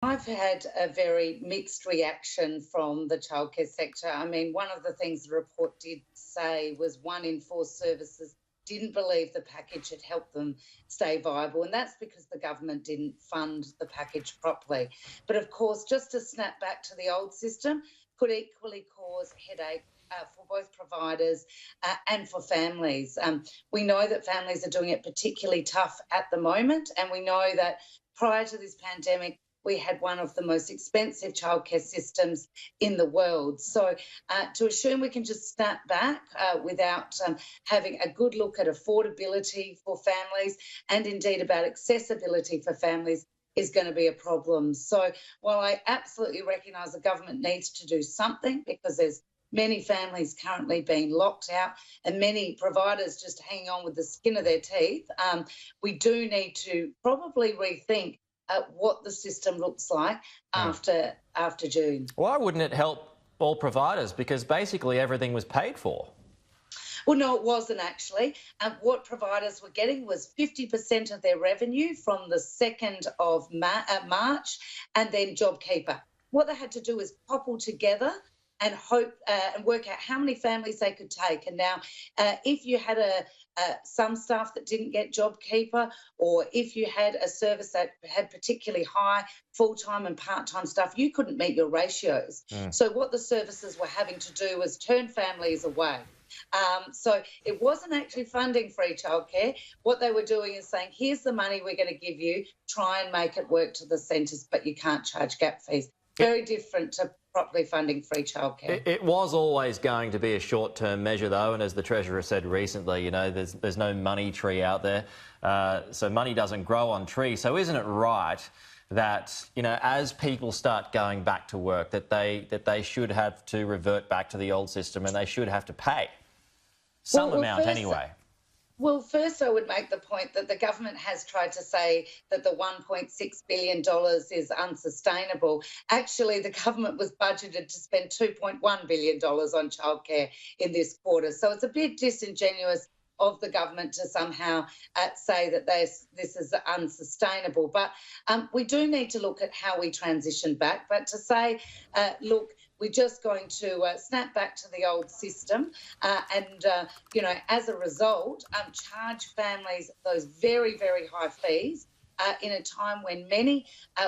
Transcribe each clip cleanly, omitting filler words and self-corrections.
I've had a very mixed reaction from the childcare sector. I mean, one of the things the report did say was 1 in 4 services didn't believe the package had helped them stay viable, and that's because the government didn't fund the package properly. But of course, just to snap back to the old system could equally cause headache for both providers and for families. We know that families are doing it particularly tough at the moment, and we know that prior to this pandemic, we had one of the most expensive childcare systems in the world. So to assume we can just snap back without having a good look at affordability for families and indeed about accessibility for families is going to be a problem. So while I absolutely recognise the government needs to do something, because there's many families currently being locked out and many providers just hanging on with the skin of their teeth, we do need to probably rethink what the system looks like after June. Why wouldn't it help all providers? Because basically everything was paid for. Well, no, it wasn't actually. What providers were getting was 50% of their revenue from the 2nd of March and then JobKeeper. What they had to do is couple together and hope and work out how many families they could take. And now, if you had some staff that didn't get JobKeeper, or if you had a service that had particularly high full-time and part-time staff, you couldn't meet your ratios. So what the services were having to do was turn families away. So it wasn't actually funding free childcare. What they were doing is saying, here's the money we're going to give you, try and make it work to the centres, but you can't charge gap fees. Very different to properly funding free childcare. It was always going to be a short-term measure, though, and as the Treasurer said recently, you know, there's no money tree out there, so money doesn't grow on trees. So isn't it right that, you know, as people start going back to work, that they should have to revert back to the old system and they should have to pay some amount anyway? Well, first I would make the point that the government has tried to say that the $1.6 billion is unsustainable. Actually, the government was budgeted to spend $2.1 billion on childcare in this quarter. So it's a bit disingenuous of the government to somehow say that this is unsustainable. But we do need to look at how we transition back. But to say, look, we're just going to snap back to the old system and, you know, as a result, charge families those very, very high fees in a time when many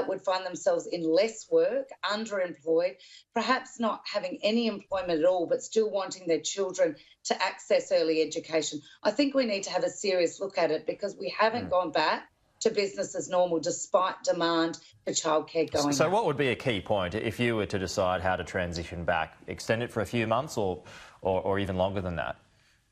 would find themselves in less work, underemployed, perhaps not having any employment at all, but still wanting their children to access early education. I think we need to have a serious look at it, because we haven't gone back to business as normal despite demand for childcare going So up. what would be a key point if you were to decide how to transition back? Extend it for a few months or even longer than that?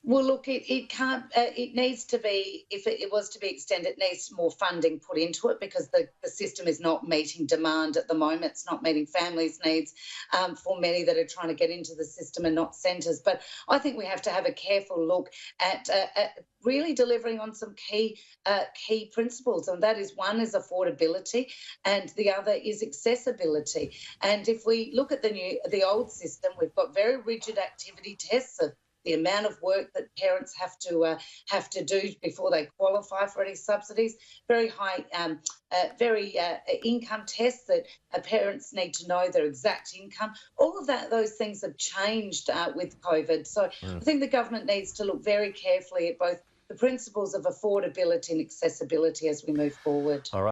Well, look, it can't. It needs to be, if it was to be extended, it needs more funding put into it, because the system is not meeting demand at the moment. It's not meeting families' needs for many that are trying to get into the system and not centres. But I think we have to have a careful look at really delivering on some key principles, and that is, one is affordability, and the other is accessibility. And if we look at the old system, we've got very rigid activity tests of the amount of work that parents have to do before they qualify for any subsidies, very high, income tests that parents need to know their exact income. All of those things have changed with COVID. So I think the government needs to look very carefully at both the principles of affordability and accessibility as we move forward. All right.